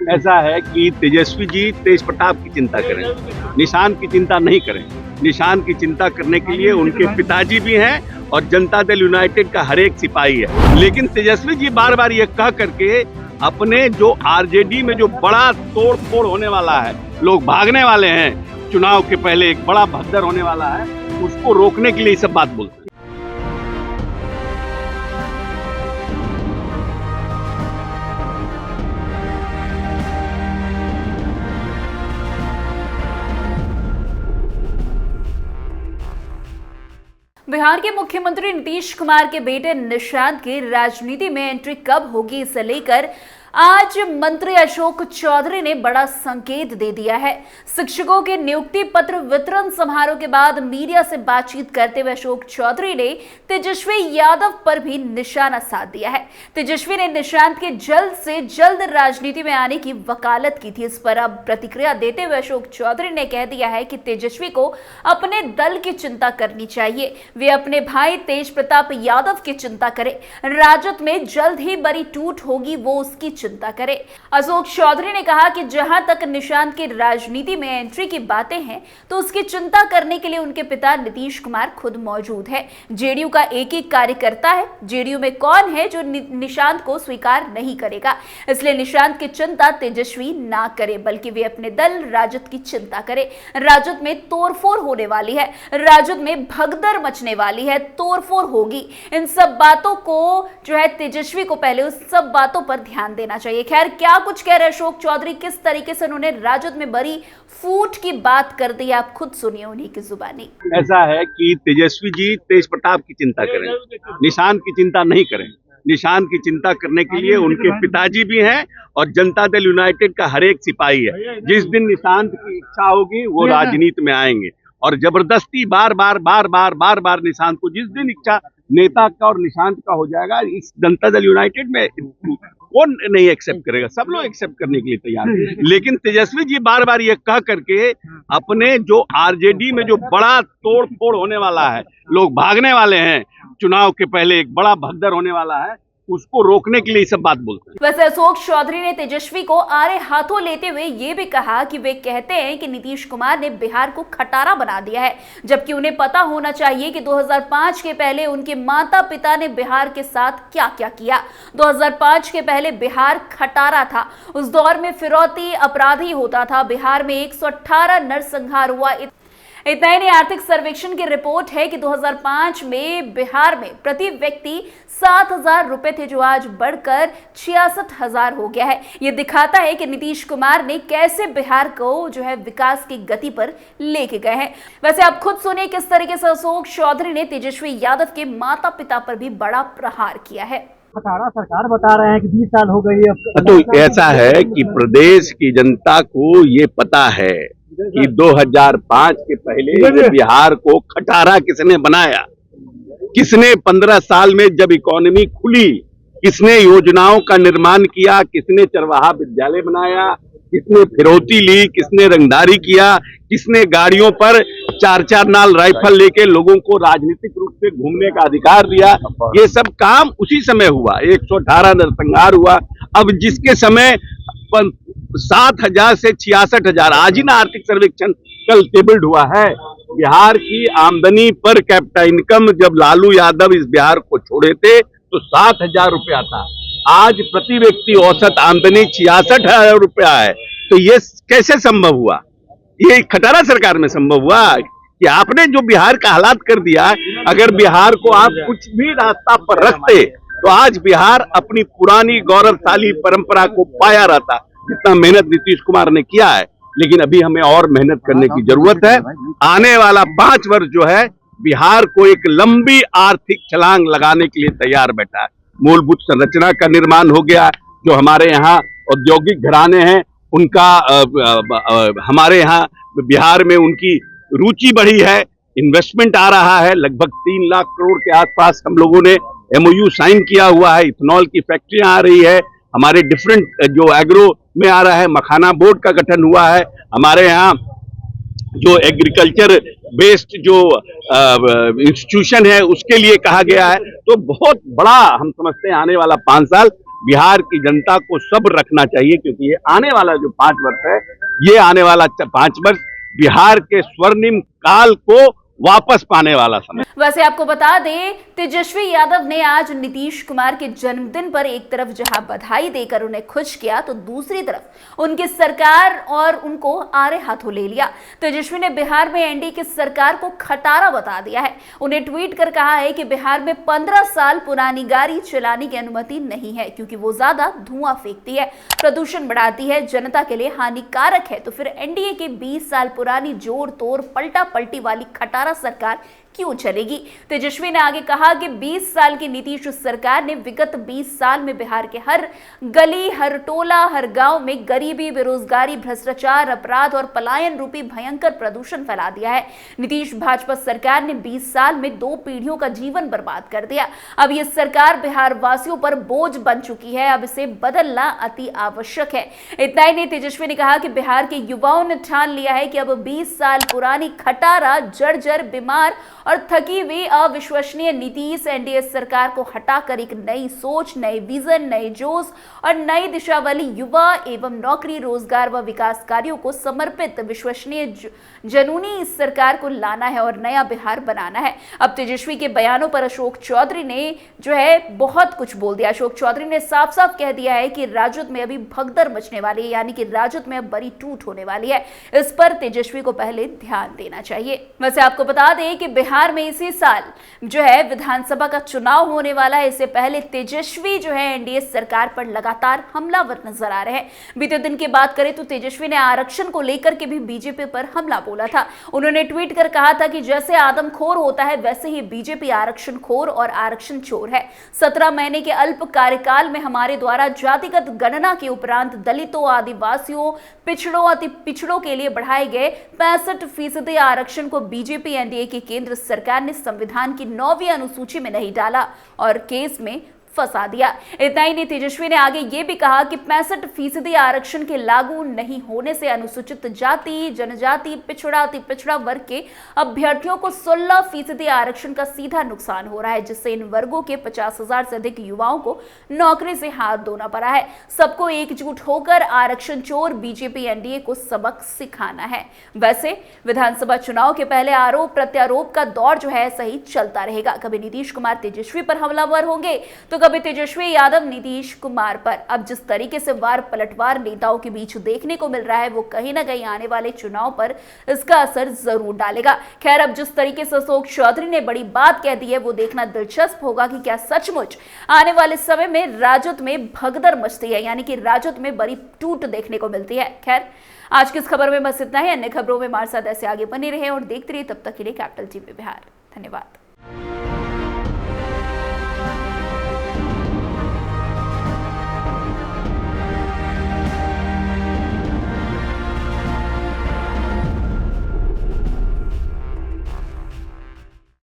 ऐसा है कि तेजस्वी जी तेज प्रताप की चिंता करें, निशान की चिंता नहीं करें। निशान की चिंता करने के लिए उनके पिताजी भी हैं और जनता दल यूनाइटेड का हर एक सिपाही है। लेकिन तेजस्वी जी बार बार ये कह करके अपने जो आरजेडी में जो बड़ा तोड़ फोड़ होने वाला है, लोग भागने वाले हैं, चुनाव के पहले एक बड़ा भगदड़ होने वाला है, उसको रोकने के लिए ये सब बात बोलते हैं। बिहार के मुख्यमंत्री नीतीश कुमार के बेटे निशांत की राजनीति में एंट्री कब होगी, इसे लेकर आज मंत्री अशोक चौधरी ने बड़ा संकेत दे दिया है। शिक्षकों के नियुक्ति पत्र वितरण समारोह के बाद मीडिया से बातचीत करते हुए अशोक चौधरी ने तेजस्वी यादव पर भी निशाना साध दिया है। तेजस्वी ने निशांत के जल्द से जल्द राजनीति में आने की वकालत की थी। इस पर अब प्रतिक्रिया देते हुए अशोक चौधरी ने कह दिया है कि तेजस्वी को अपने दल की चिंता करनी चाहिए, वे अपने भाई तेज प्रताप यादव की चिंता करें। राजद में जल्द ही बड़ी टूट होगी, वो उसकी चिंता करे। अशोक चौधरी ने कहा कि जहां तक निशांत की राजनीति में एंट्री की बातें हैं, तो उसकी चिंता करने के लिए उनके पिता नीतीश कुमार खुद मौजूद है। जेडीयू का एक ही कार्यकर्ता है, जेडीयू में कौन है जो निशांत को स्वीकार नहीं करेगा। इसलिए निशांत की चिंता तेजस्वी ना करे, बल्कि वे अपने दल राजद की चिंता करे। राजद में तोड़फोड़ होने वाली है, राजद में भगदड़ मचने वाली है, तोड़फोड़ होगी। इन सब बातों को जो है तेजस्वी को पहले उस सब बातों पर ध्यान देना चाहिए। खैर, क्या कुछ कह रहे अशोक चौधरी, किस तरीके से उन्होंने राजद में बड़ी फूट की बात कर दी, आप खुद सुनिए उन्हीं की जुबानी। ऐसा है कि तेजस्वी जी तेज प्रताप की चिंता करें, निशान की चिंता नहीं करें। निशान की चिंता करने के लिए उनके पिताजी भी हैं और जनता दल यूनाइटेड का हर एक सिपाही है। जिस दिन निशांत की इच्छा होगी वो राजनीति में आएंगे और जबरदस्ती बार बार निशांत को, जिस दिन इच्छा नेता का और निशांत का हो जाएगा, इस जनता दल यूनाइटेड में कौन नहीं एक्सेप्ट करेगा? सब लोग एक्सेप्ट करने के लिए तैयार हैं। लेकिन तेजस्वी जी बार बार ये कह करके अपने जो आरजेडी में जो बड़ा तोड़ फोड़ होने वाला है, लोग भागने वाले हैं, चुनाव के पहले एक बड़ा भगदड़ होने वाला है, उसको रोकने के लिए सब बात बोलते हैं। वैसे अशोक चौधरी ने तेजस्वी को आड़े हाथों लेते हुए ये भी कहा कि वे कहते हैं कि नीतीश कुमार ने बिहार को खटारा बना दिया है, जबकि उन्हें पता होना चाहिए कि 2005 के पहले उनके माता पिता ने बिहार के साथ क्या क्या किया। 2005 के पहले बिहार खटारा था, उस दौर में फिरौती अपराधी होता था। बिहार में 118 नरसंहार हुआ। इतना ही नहीं, आर्थिक सर्वेक्षण की रिपोर्ट है कि 2005 में बिहार में प्रति व्यक्ति 7,000 रुपए थे, जो आज बढ़कर 66,000 हो गया है। यह दिखाता है कि नीतीश कुमार ने कैसे बिहार को जो है विकास की गति पर लेके गए हैं। वैसे आप खुद सुनिए किस तरीके से अशोक चौधरी ने तेजस्वी यादव के माता पिता पर भी बड़ा प्रहार किया है। खटारा सरकार बता रहे हैं कि 20 साल हो गई है। तो ऐसा है कि प्रदेश की जनता को ये पता है कि 2005 के पहले बिहार को खटारा किसने बनाया, किसने 15 साल में जब इकोनॉमी खुली, किसने योजनाओं का निर्माण किया, किसने चरवाहा विद्यालय बनाया, किसने फिरौती ली, किसने रंगदारी किया, किसने गाड़ियों पर 4-4 नाल राइफल लेके लोगों को राजनीतिक रूप से घूमने का अधिकार दिया। ये सब काम उसी समय हुआ। 118 नरसंहार हुआ। अब जिसके समय 7,000 से 66,000, आज ही ना आर्थिक सर्वेक्षण कल टेबल्ड हुआ है। बिहार की आमदनी पर कैपिटा इनकम जब लालू यादव इस बिहार को छोड़े थे तो 7,000 रुपया था। आज प्रति व्यक्ति औसत आमदनी 66,000 रुपया है। तो ये कैसे संभव हुआ? ये खटारा सरकार में संभव हुआ कि आपने जो बिहार का हालात कर दिया। अगर बिहार को आप कुछ भी रास्ता पर रखते तो आज बिहार अपनी पुरानी गौरवशाली परंपरा को पाया रहता, जितना मेहनत नीतीश कुमार ने किया है। लेकिन अभी हमें और मेहनत करने की जरूरत है। आने वाला 5 वर्ष जो है बिहार को एक लंबी आर्थिक छलांग लगाने के लिए तैयार बैठा है। मूलभूत संरचना का निर्माण हो गया। जो हमारे यहाँ औद्योगिक घराने हैं उनका हमारे यहाँ बिहार में उनकी रुचि बढ़ी है, इन्वेस्टमेंट आ रहा है। लगभग 3 लाख करोड़ के आसपास हम लोगों ने MOU साइन किया हुआ है। इथेनॉल की फैक्ट्रियां आ रही है। हमारे डिफरेंट जो एग्रो में आ रहा है, मखाना बोर्ड का गठन हुआ है। हमारे यहाँ जो एग्रीकल्चर बेस्ड जो इंस्टीट्यूशन है उसके लिए कहा गया है। तो बहुत बड़ा हम समझते हैं आने वाला 5 साल बिहार की जनता को सब्र रखना चाहिए, क्योंकि ये आने वाला जो 5 वर्ष है, ये आने वाला 5 वर्ष बिहार के स्वर्णिम काल को वापस पाने वाला समय। वैसे आपको बता दें, तेजस्वी यादव ने आज नीतीश कुमार के जन्मदिन पर एक तरफ जहां बधाई देकर उन्हें खुश किया, तो दूसरी तरफ उनकी सरकार और उनको आड़े हाथों ले लिया। तेजस्वी ने बिहार में एनडीए की सरकार को खटारा बता दिया है। उन्हें ट्वीट कर कहा है कि बिहार में 15 साल पुरानी गाड़ी चलाने की अनुमति नहीं है, क्योंकि वो ज्यादा धुआं फेंकती है, प्रदूषण बढ़ाती है, जनता के लिए हानिकारक है। तो फिर एनडीए की 20 साल पुरानी जोड़ तोड़ पलटा पलटी वाली खटारा सरकार क्यों चलेगी? तेजस्वी ने आगे कहा कि 20 साल की नीतीश सरकार ने विगत 20 साल में बिहार के हर गली, हर टोला, हर गांव में गरीबी, बेरोजगारी, भ्रष्टाचार, अपराध और पलायन रूपी भयंकर प्रदूषण फैला दिया है। नीतीश भाजपा सरकार ने 20 साल में 2 पीढ़ियों का जीवन बर्बाद कर दिया। अब यह सरकार बिहार वासियों पर बोझ बन चुकी है। अब इसे बदलना अति आवश्यक है। इतना ही नहीं, तेजस्वी ने कहा कि बिहार के युवाओं ने ठान लिया है कि अब 20 साल पुरानी खटारा, जर्जर, बीमार और थकी हुई अविश्वसनीय नीतीश एनडीए सरकार को हटाकर एक नई सोच, नए विजन, नए जोश और नई दिशा वाली युवा एवं नौकरी, रोजगार व विकास कार्यों को समर्पित विश्वसनीय जनूनी इस सरकार को लाना है और नया बिहार बनाना है। अब तेजस्वी के बयानों पर अशोक चौधरी ने जो है बहुत कुछ बोल दिया। अशोक चौधरी ने साफ साफ कह दिया है कि राजद में अभी भगदड़ मचने वाली है, यानी कि राजद में अब बड़ी टूट होने वाली है। इस पर तेजस्वी को पहले ध्यान देना चाहिए। वैसे आपको बता दें कि बिहार में इसी साल जो है विधानसभा का चुनाव होने वाला है। इससे पहले तेजस्वी जो है एनडीए सरकार पर लगातार हमलावर नजर आ रहे हैं। बीते दिन की बात करें तो तेजस्वी ने आरक्षण को लेकर के भी बीजेपी पर हमला बोला था। उन्होंने ट्वीट कर कहा था कि जैसे आदमखोर होता है, वैसे ही बीजेपी आरक्षण खोर और आरक्षण चोर है। 17 महीने के अल्प कार्यकाल में हमारे द्वारा जातिगत गणना के उपरांत दलितों, आदिवासियों, पिछड़ों, अति पिछड़ों के लिए बढ़ाए गए 65% आरक्षण को बीजेपी एनडीए की केंद्र सरकार ने संविधान की 9वीं अनुसूची में नहीं डाला और केस में फंसा दिया। इतना ही नहीं, तेजस्वी ने आगे ये भी कहा कि 65% आरक्षण के लागू नहीं होने से अनुसूचित जाति, जनजाति, पिछड़ा वर्ग के अभ्यर्थियों को 16% आरक्षण का सीधा नुकसान हो रहा है, जिससे इन वर्गों के 50,000 से अधिक युवाओं को नौकरी से हाथ धोना पड़ा है। सबको एकजुट होकर आरक्षण चोर बीजेपी एनडीए को सबक सिखाना है। वैसे विधानसभा चुनाव के पहले आरोप प्रत्यारोप का दौर जो है सही चलता रहेगा। कभी नीतीश कुमार तेजस्वी पर हमलावर होंगे, तो कभी तेजस्वी यादव नीतीश कुमार पर। अब जिस तरीके से वार पलटवार नेताओं के बीच देखने को मिल रहा है, वो कहीं ना कहीं आने वाले चुनाव पर इसका असर जरूर डालेगा। खैर, अब जिस तरीके से अशोक चौधरी ने बड़ी बात कह दी है, वो देखना दिलचस्प होगा कि क्या सचमुच आने वाले समय में राजद में भगदड़ मचती है, यानी कि राजद में बड़ी टूट देखने को मिलती है। खैर, आज की इस खबर में बस इतना ही। अन्य खबरों में हमारे साथ ऐसे आगे बने रहे और देखते रहिए। तब तक के लिए कैपिटल टीवी बिहार। धन्यवाद।